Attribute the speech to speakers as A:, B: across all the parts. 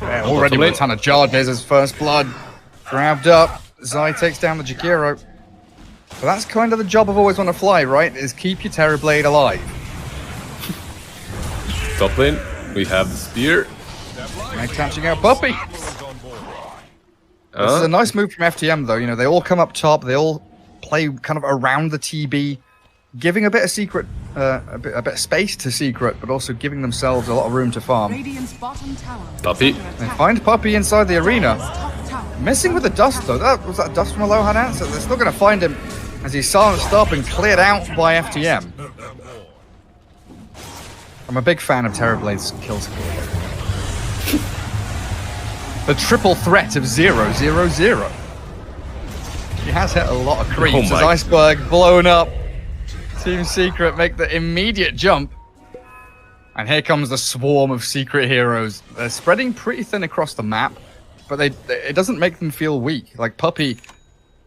A: Yeah, already with a ton of charges as first blood grabbed up. Zai takes down the Jakiro. But that's kind of the job of always on a fly, right? Is keep your Terrorblade alive.
B: Top lane, we have the spear.
A: And catching out Puppy. This is a nice move from FTM, though. You know, they all come up top. They all play kind of around the TB, giving a bit of secret, a bit of space to secret, but also giving themselves a lot of room to farm.
B: Puppy.
A: They find Puppy inside the arena. Missing with the dust, though. Was that dust from a Lohan answer? They're still going to find him as he's silenced up and cleared out by FTM. I'm a big fan of Terrorblade's kill score. The triple threat of 0-0-0. He has hit a lot of creeps as Iceberg blown up. Team Secret make the immediate jump. And here comes the swarm of secret heroes. They're spreading pretty thin across the map, but it doesn't make them feel weak. Like Puppy,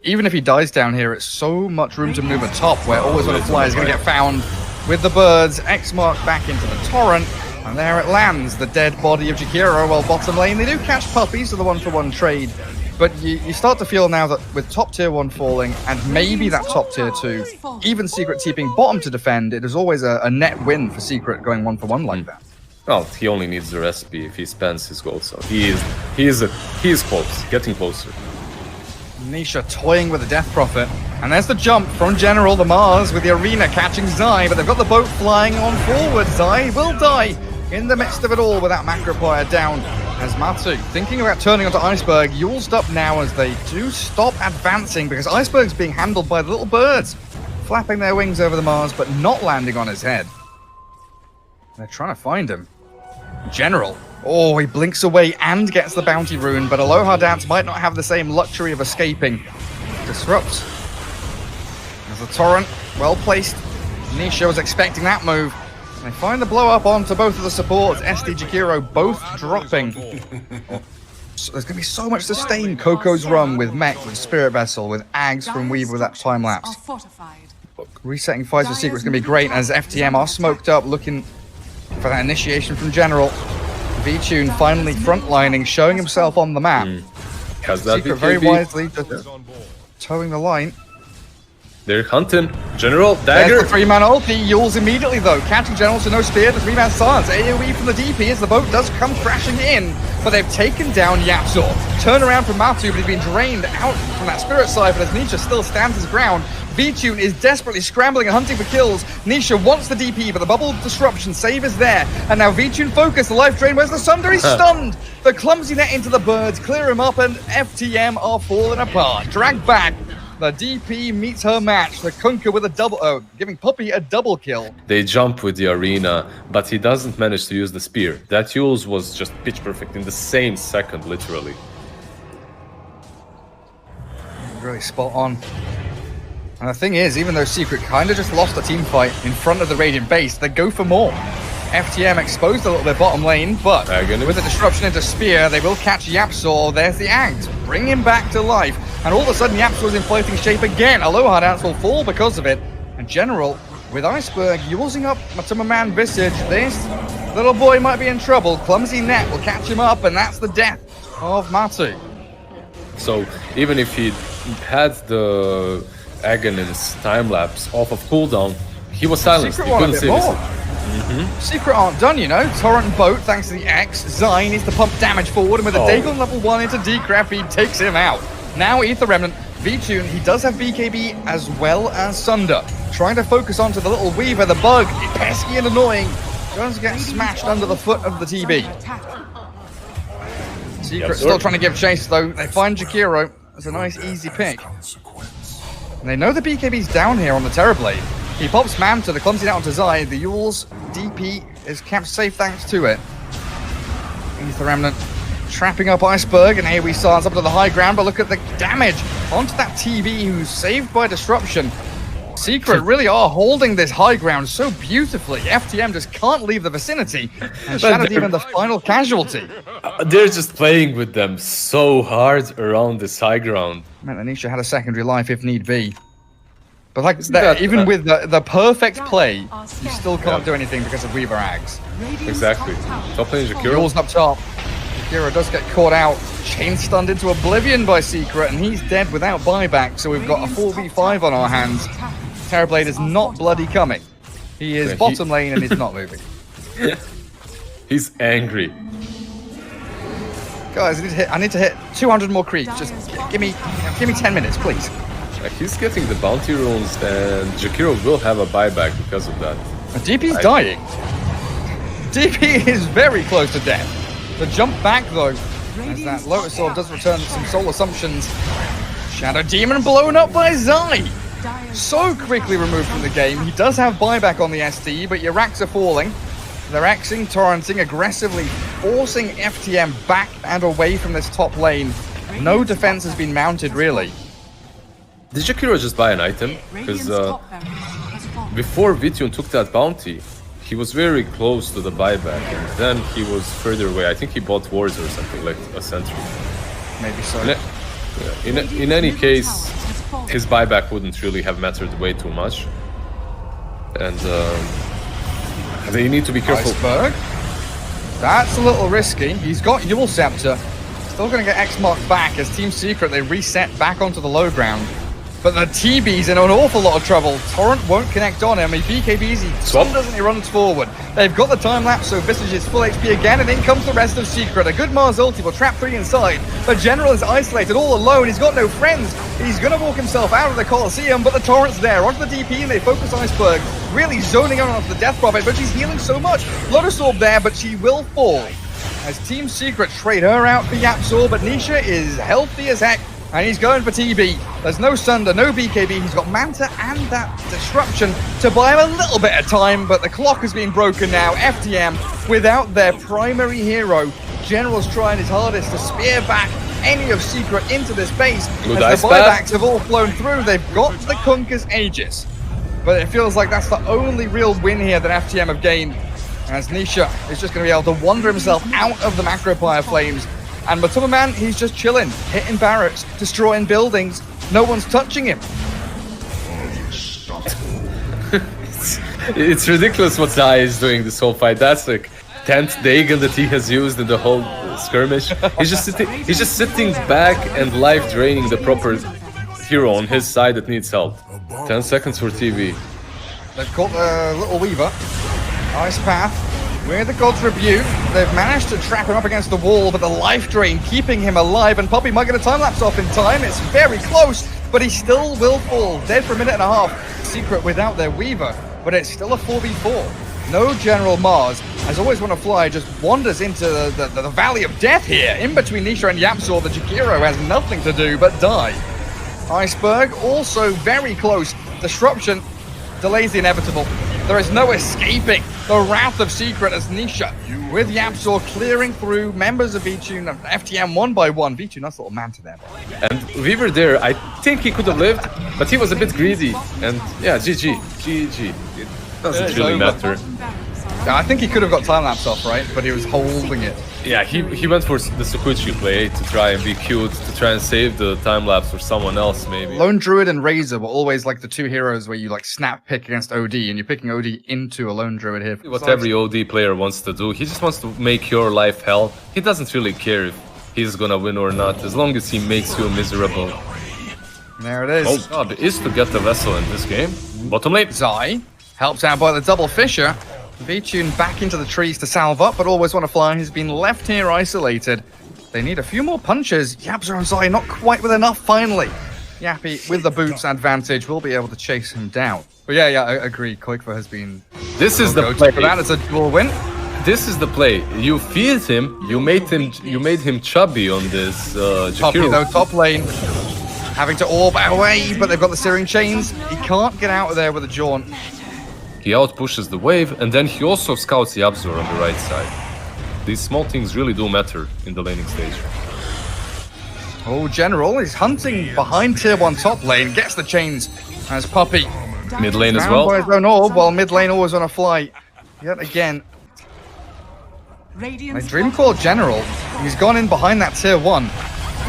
A: even if he dies down here, it's so much room to move atop where Always on a Fly is going to get found with the birds. X mark back into the torrent. And there it lands, the dead body of Jakiro. Well, bottom lane, they do catch Puppy, so the one-for-one trade. But you start to feel now that with top tier 1 falling, and maybe that top tier 2, even Secret TPing bottom to defend, it is always a net win for Secret going 1-for-1 like that.
B: Well, he only needs the recipe if he spends his gold, so he is close, getting closer.
A: Nisha toying with the Death Prophet. And there's the jump from General, the Mars, with the arena catching Zai, but they've got the boat flying on forward. Zai will die in the midst of it all with that Macropire down. As Matsu, thinking about turning onto Iceberg, Yulesed up now as they do stop advancing because Iceberg's being handled by the little birds, flapping their wings over the Mars, but not landing on his head. They're trying to find him. General. Oh, he blinks away and gets the bounty rune, but Aloha Dance might not have the same luxury of escaping. Disrupts. There's the torrent, well placed. Nisha was expecting that move. They find the blow up onto both of the supports. SD Jakiro both dropping. So there's going to be so much sustain. Coco's run with Mech, with Spirit Vessel, with Ags from Weaver with that time lapse. Resetting fights with Secret is going to be great as FTM are smoked up, looking for that initiation from General. V-Tune finally frontlining, showing himself on the map. Secret very wisely just towing the line.
B: They're hunting. General, dagger.
A: There's the 3-man ulti. Yules immediately, though. Catching General to no spear. The 3-man silence. AoE from the DP as the boat does come crashing in. But they've taken down Yapzor. Turn around from Matu, but he's been drained out from that Spirit side. But as Nisha still stands his ground, V-Tune is desperately scrambling and hunting for kills. Nisha wants the DP, but the bubble disruption save is there. And now V-Tune focus. The life drain. Where's the Sunder? He's stunned. The clumsy net into the birds. Clear him up, and FTM are falling apart. Dragged back. The DP meets her match. The Kunkka with a double, giving Puppy a double kill.
B: They jump with the arena, but he doesn't manage to use the spear. That Yules was just pitch perfect in the same second, literally.
A: Really spot on. And the thing is, even though Secret kind of just lost a team fight in front of the Radiant base, they go for more. FTM exposed a little bit bottom lane, but with the disruption into Spear, they will catch Yapzor. There's the Axe. Bring him back to life. And all of a sudden, Yapzor's in floating shape again. Aloha Dance will fall because of it. And General, with Iceberg using up to my man Visage, this little boy might be in trouble. Clumsy net will catch him up, and that's the death of Matu.
B: So, even if he had the Aghanim time-lapse off of cooldown, he was silenced. He couldn't see anything.
A: Secret aren't done, you know. Torrent boat, thanks to the X. Zai needs to pump damage forward, and with a Dagon level 1 into Decrep, he takes him out. Now Ether Remnant, V-Tune, he does have BKB as well as Sunder. Trying to focus onto the little Weaver, the bug, pesky and annoying. Going to get smashed under the foot of the TB. Secret still trying to give chase, though. They find Jakiro. It's a nice, easy pick. And they know the BKB's down here on the Terrorblade. He pops Manta, the clumsy down onto Zai. The Yule's DP is kept safe thanks to it. Ether Remnant trapping up Iceberg, and here we silence up to the high ground, but look at the damage onto that TB who's saved by disruption. Secret really are holding this high ground so beautifully. FTM just can't leave the vicinity, and Shadow Demon the final casualty.
B: They're just playing with them so hard around this high ground.
A: Man, Anisha had a secondary life if need be. But like that, even with the perfect play, you still can't do anything because of Weaver Ags.
B: Exactly. Top lane Jakiro.
A: Yules up top. Jakiro does get caught out, chain stunned into oblivion by Secret, and he's dead without buyback, so we've got a 4v5 on our hands. Terrorblade is not bloody coming. He is bottom lane and he's not moving.
B: He's angry.
A: Guys, I need to hit 200 more creeps. Just give me 10 minutes, please.
B: He's getting the bounty runes, and Jakiro will have a buyback because of that.
A: DP's dying. DP is very close to death. The jump back, though, as that Lotus Sword does return some soul assumptions. Shadow Demon blown up by Zai. So quickly removed from the game. He does have buyback on the SD, but your racks are falling. They're Xing, torrenting, aggressively forcing FTM back and away from this top lane. No defense has been mounted, really.
B: Did Jakiro just buy an item? Because before Vitune took that bounty, he was very close to the buyback, and then he was further away. I think he bought wards or something, like a sentry. Maybe
A: so.
B: In any case, his buyback wouldn't really have mattered way too much. And they need to be careful.
A: Iceberg. That's a little risky. He's got Yule Scepter. Still going to get X-Mark back as Team Secret, they reset back onto the low ground. But the TB's in an awful lot of trouble. Torrent won't connect on him. He BKBs, he doesn't, he runs forward. They've got the time lapse, so Visage is full HP again, and in comes the rest of Secret. A good Mars ulti will trap 3 inside. But General is isolated, all alone. He's got no friends. He's going to walk himself out of the Colosseum, but the Torrent's there. Onto the DP, and they focus Iceberg. Really zoning on onto the Death Prophet, but she's healing so much. Lotus Orb there, but she will fall. As Team Secret trade her out for Yapzor, but Nisha is healthy as heck. And he's going for TB. There's no Sunder, no BKB. He's got Manta and that Disruption to buy him a little bit of time, but the clock has been broken now. FTM without their primary hero. General's trying his hardest to spear back any of Secret into this base. As the buybacks have all flown through, they've got the Kunker's Aegis. But it feels like that's the only real win here that FTM have gained. As Nisha is just going to be able to wander himself out of the Macropire Flames. And Matumaman, he's just chilling, hitting barracks, destroying buildings. No one's touching him.
B: It's ridiculous what Zai is doing this whole fight. That's like 10th Dagon that he has used in the whole skirmish. He's just sitting back and life draining the proper hero on his side that needs help. 10 seconds for TV.
A: They've caught the little Weaver. Ice Path. With the God's Rebuke, they've managed to trap him up against the wall, but the life drain keeping him alive, and Poppy might get a time-lapse off in time. It's very close, but he still will fall, dead for a minute and a half. Secret without their Weaver, but it's still a 4v4. No General Mars, as Always Wanna Fly, just wanders into the Valley of Death here. In between Nisha and Yapzor, the Jakiro has nothing to do but die. Iceberg also very close. Disruption delays the inevitable. There is no escaping the wrath of Secret as Nisha, with Yapzor clearing through members of Vitune, FTM one by one. Vitune, that's a little man to them.
B: And Weaver there, I think he could have lived, but he was a bit greedy. And yeah, GG. It doesn't really matter.
A: I think he could have got time-lapse off, right? But he was holding it.
B: Yeah, he went for the Sukuchi play to try and be cute, to try and save the time-lapse for someone else, maybe.
A: Lone Druid and Razor were always like the two heroes where you like snap pick against OD, and you're picking OD into a Lone Druid here.
B: What every OD player wants to do, he just wants to make your life hell. He doesn't really care if he's gonna win or not, as long as he makes you miserable.
A: There it is.
B: Oh god, is to get the vessel in this game. Bottom lane.
A: Zai helps out by the double Fisher. Vitune back into the trees to salve up, but Always Wanna Fly has been left here isolated. They need a few more punches. Yapzor and Zai not quite with enough finally. Yappy with the boots advantage will be able to chase him down. But yeah, I agree. Koikva has been...
B: This is the play.
A: For that, it's a dual win.
B: This is the play. You feed him, you made him chubby on this
A: Poppy though, top lane. Having to orb away, but they've got the Searing Chains. He can't get out of there with a jaunt.
B: He outpushes the wave, and then he also scouts the Yapzor on the right side. These small things really do matter in the laning stage.
A: Oh, General is hunting behind tier 1 top lane, gets the chains as Poppy.
B: Mid lane as well.
A: By his own orb, while mid lane Always Wanna Fly. Yet again. My Dreamcore General, he's gone in behind that tier 1.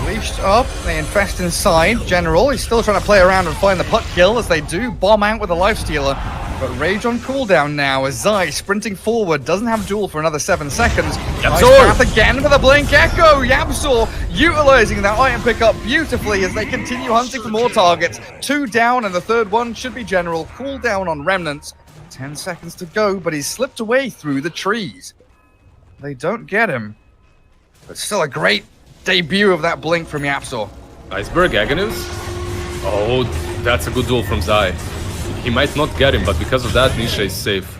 A: Leashed up, they infest inside. General, he's still trying to play around and find the putt kill as they do bomb out with a lifestealer. But Rage on cooldown now as Zai sprinting forward, doesn't have duel for another 7 seconds. Nice path again with a Blink Echo. Yabzor utilizing that item pickup beautifully as they continue hunting for more targets. 2 down and the third one should be General. Cooldown on Remnants. 10 seconds to go, but he's slipped away through the trees. They don't get him. But still a great debut of that Blink from Yabzor.
B: Iceberg Aghanim? Oh, that's a good duel from Zai. He might not get him, but because of that, Nisha is safe.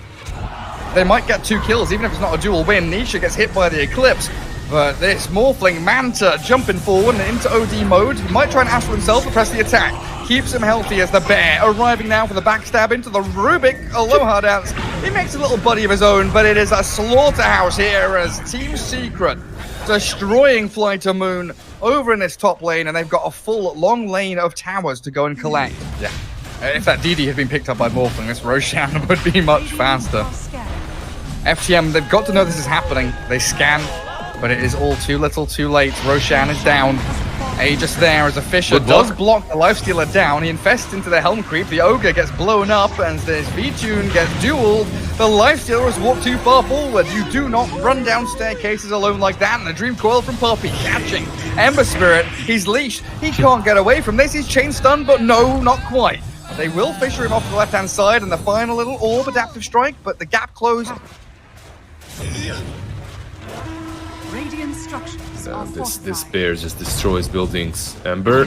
A: They might get 2 kills, even if it's not a dual win. Nisha gets hit by the Eclipse, but this Morphling Manta jumping forward and into OD mode. He might try and astral himself to press the attack. Keeps him healthy as the Bear arriving now for the backstab into the Rubik Aloha dance. He makes a little buddy of his own, but it is a slaughterhouse here as Team Secret destroying Flytothemoon over in its top lane, and they've got a full long lane of towers to go and collect. Yeah. If that DD had been picked up by Morphling, this Roshan would be much faster. FTM, they've got to know this is happening. They scan, but it is all too little too late. Roshan is down. Aegis there as a Fisher does block the Lifestealer down. He infests into the Helm Creep. The Ogre gets blown up and this V-Tune gets dueled. The Lifestealer has walked too far forward. You do not run down staircases alone like that. And the Dream Coil from Poppy catching Ember Spirit. He's leashed. He can't get away from this. He's chain stunned, but no, not quite. They will Fisher him off to the left-hand side, and the final little orb adaptive strike, but the gap closed.
C: Radiant structures are
B: This bear just destroys buildings. Ember.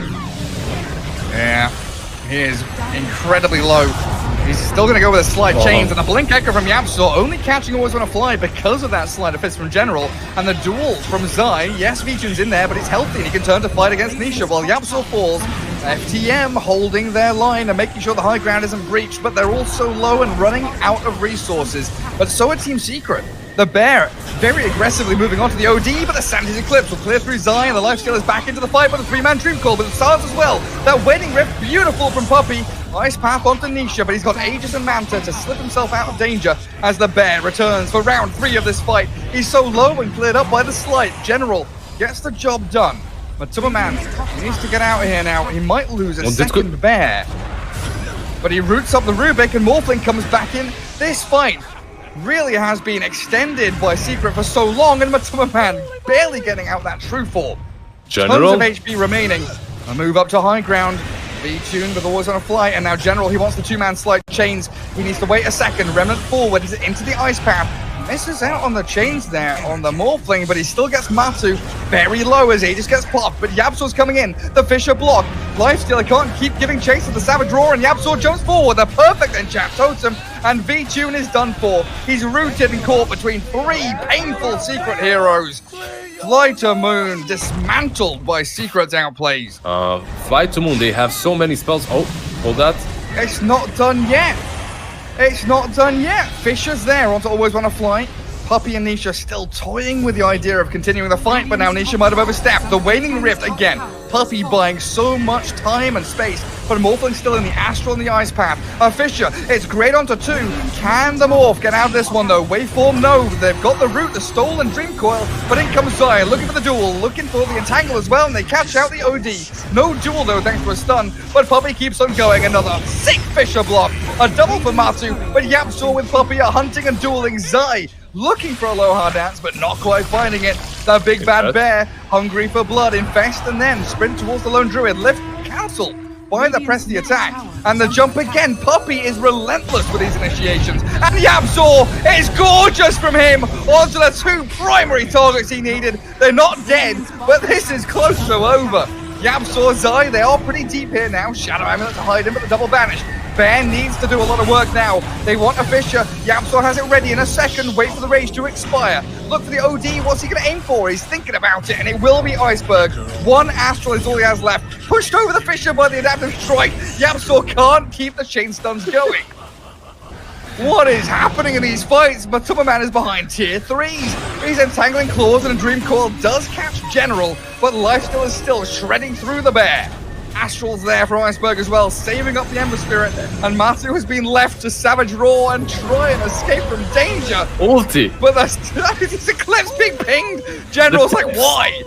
A: Yeah, he is incredibly low. He's still going to go with a slight chains, and the Blink Echo from Yabzor only catching Always Wanna Fly because of that sleight of fist from General, and the duel from Zai. Yes, V-Tune's in there, but it's healthy, and he can turn to fight against Nisha while Yabzor falls. FTM holding their line and making sure the high ground isn't breached, but they're all so low and running out of resources. But so are Team Secret. The Bear very aggressively moving on to the OD, but the Sandy's Eclipse will clear through Zai, and the Lifestealer is back into the fight with a 3-man Dream Call, but it starts as well. That Wedding Rift, beautiful from Puppy. Ice Path onto Nisha, but he's got Aegis and Manta to slip himself out of danger as the Bear returns for round 3 of this fight. He's so low and cleared up by the Slight. General gets the job done. Matumbaman needs to get out of here now. He might lose a second Bear. But he roots up the Rubik and Morphling comes back in. This fight really has been extended by Secret for so long, and Matumbaman barely getting out that true form.
B: General?
A: Tons of HP remaining. A move up to high ground. V-Tune with Always Wanna Fly, and now General, he wants the 2-man slight chains. He needs to wait a second. Remnant forward, he's into the ice path. Misses out on the chains there on the Morphling, but he still gets Matu very low as he just gets popped. But Yabzor's coming in. The Fisher block. Lifestealer can't keep giving chase to the Savage Roar, and Yabzor jumps forward. The perfect enchant totem, and V-Tune is done for. He's rooted and caught between 3 painful Secret heroes. Flytothemoon dismantled by Secret's outplays.
B: Flytothemoon, they have so many spells. Oh, hold that.
A: It's not done yet. It's not done yet. Fisher's there onto Always Wanna Fly. Puppy and Nisha still toying with the idea of continuing the fight, but now Nisha might have overstepped. The Waning Rift again. Puppy buying so much time and space, but Morphling still in the Astral and the Ice Path. Fisher, it's great onto 2. Can the Morph get out of this one though? Waveform, no. They've got the root, the stolen Dream Coil, but in comes Zai, looking for the duel, looking for the Entangle as well, and they catch out the OD. No duel though, thanks to a stun, but Puppy keeps on going. Another sick Fisher block. A double for Matsu, but Yabzor with Puppy are hunting and dueling Zai. Looking for Aloha dance, but not quite finding it. The big bad bear, hungry for blood, infest and then sprint towards the lone druid. Lift, cancel by the press the attack. And the jump again. Puppy is relentless with these initiations. And Yabzor, it's gorgeous from him onto the 2 primary targets he needed. They're not dead, but this is close to over. Yabzor, Zai, they are pretty deep here now. Shadow Amulet to hide him, but the double banish. Bear needs to do a lot of work now. They want a Fisher. Yabzor has it ready in a second. Wait for the rage to expire. Look for the OD. What's he going to aim for? He's thinking about it, and it will be Iceberg. 1 Astral is all he has left. Pushed over the Fisher by the adaptive strike. Yabzor can't keep the chain stuns going. What is happening in these fights? Matumbaman is behind tier 3s. He's entangling claws, and a Dream Coil does catch General, but Lifestealer is still shredding through the Bear. Astral's there from Iceberg as well, saving up the Ember Spirit, and Matsu has been left to Savage Roar and try and escape from danger.
B: Ulti.
A: But this Eclipse being pinged. General's like, why?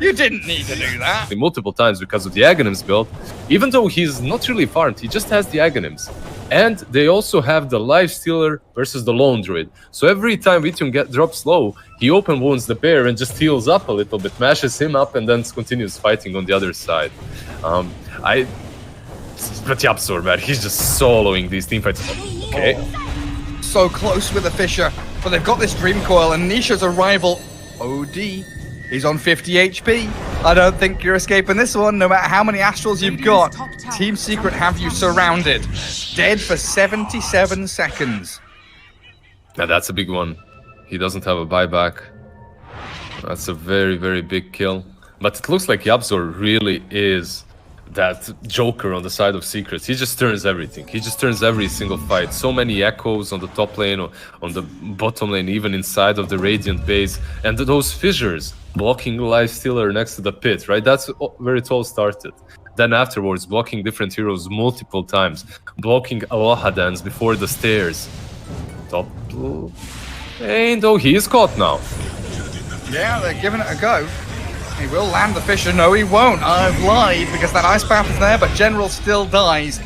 A: You didn't need to do that.
B: Multiple times because of the Aghanims build. Even though he's not really farmed, he just has the Aghanims. And they also have the Lifestealer versus the Lone Druid. So every time Vitun drops low, he open wounds the bear and just heals up a little bit, mashes him up, and then continues fighting on the other side. But Yapzor, man, he's just soloing these team fights. Okay.
A: So close with the Fisher, but they've got this Dream Coil, and Nisha's arrival. OD. He's on 50 HP. I don't think you're escaping this one, no matter how many Astrals you've got. Team Secret have you surrounded. Dead for 77 seconds.
B: Now that's a big one. He doesn't have a buyback. That's a very, very big kill. But it looks like Yapzor really is that Joker on the side of Secrets. He just turns everything. He just turns every single fight. So many echoes on the top lane, or on the bottom lane, even inside of the Radiant base. And those fissures blocking Lifestealer next to the pit, right? That's where it all started. Then afterwards, blocking different heroes multiple times. Blocking Aloha Dance before the stairs. Top lane, though, he is caught now.
A: Yeah, they're giving it a go. He will land the Fisher. No, he won't. I've lied, because that Ice Path is there, but General still dies.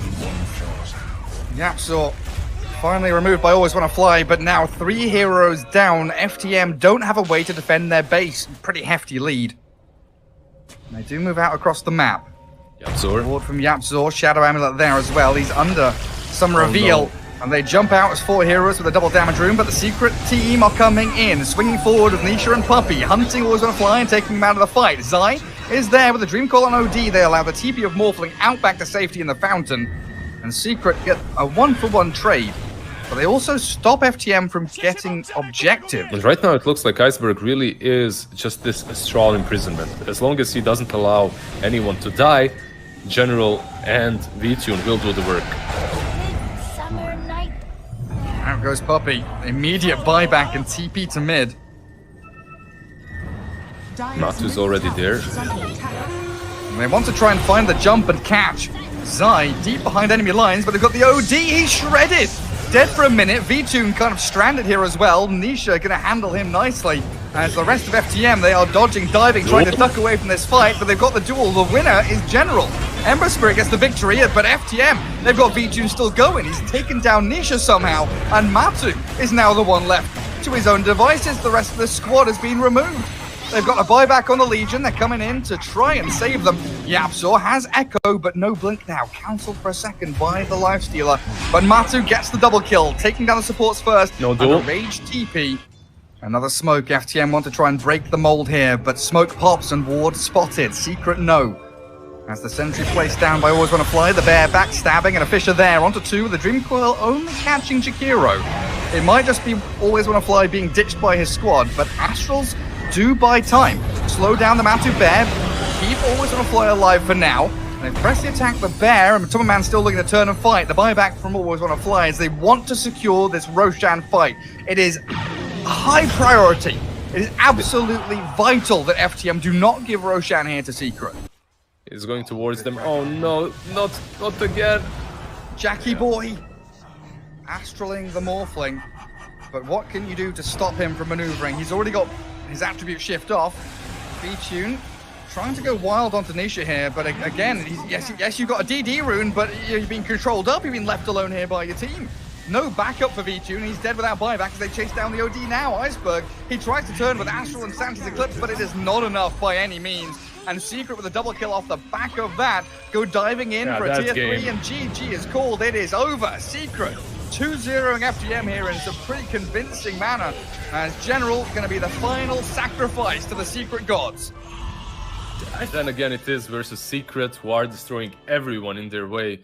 A: Yapzor finally removed by Always Wanna Fly, but now 3 heroes down. FTM don't have a way to defend their base. Pretty hefty lead. They do move out across the map.
B: Yapzor.
A: Ward from Yapzor. Shadow Amulet there as well. He's under some reveal.
B: No.
A: And they jump out as 4 heroes with a double damage room, but the Secret team are coming in, swinging forward with Nisha and Puppey, hunting Always Wanna Fly and taking him out of the fight. Zai is there with a Dream Call on OD. They allow the TP of Morphling out back to safety in the fountain, and Secret get a 1-for-1 trade. But they also stop FTM from getting objective.
B: And right now it looks like Iceberg really is just this astral imprisonment. As long as he doesn't allow anyone to die, General and Vitun will do the work.
A: Out goes Puppey. Immediate buyback and TP to mid.
B: Matu's already there.
A: And they want to try and find the jump and catch. Zai deep behind enemy lines, but they've got the OD. He's shredded. Dead for a minute. Vitun kind of stranded here as well. Nisha going to handle him nicely. As the rest of FTM, they are dodging, diving, trying to duck away from this fight, but they've got the duel. The winner is General. Ember Spirit gets the victory, but FTM, they've got Vitun still going. He's taken down Nisha somehow, and Matu is now the one left to his own devices. The rest of the squad has been removed. They've got a buyback on the Legion. They're coming in to try and save them. Yapzor has Echo, but no Blink now. Cancelled for a second by the Lifestealer. But Matu gets the double kill, taking down the supports first.
B: No duel.
A: And a Rage TP. Another smoke. FTM want to try and break the mold here, but smoke pops and Ward spotted. Secret no. As the sentry placed down by Always Wanna Fly, the bear backstabbing and a Fisher there. Onto 2, the Dream Coil only catching Jakiro. It might just be Always Wanna Fly being ditched by his squad, but Astrals do buy time. Slow down the Matu bear, keep Always Wanna Fly alive for now. They press the attack the bear, and Tummerman still looking to turn and fight. The buyback from Always Wanna Fly is they want to secure this Roshan fight. It is a high priority. It is absolutely vital that FTM do not give Roshan here to Secret.
B: He's going towards them. Oh no, not again.
A: Jackie boy, astraling the Morphling. But what can you do to stop him from maneuvering? He's already got his attribute shift off. Vitun trying to go wild onto Nisha here, but again, yes, you've got a DD rune, but you've been controlled up, you've been left alone here by your team. No backup for Vitun, he's dead without buyback as they chase down the OD now. Iceberg, he tries to turn with Astral and Santa's Eclipse, but it is not enough by any means. And Secret with a double kill off the back of that, go diving in for a tier 3, and GG is called. It is over. Secret 2-0ing FTM here in some pretty convincing manner, as General going to be the final sacrifice to the Secret gods.
B: Then again, it is versus Secret, who are destroying everyone in their way.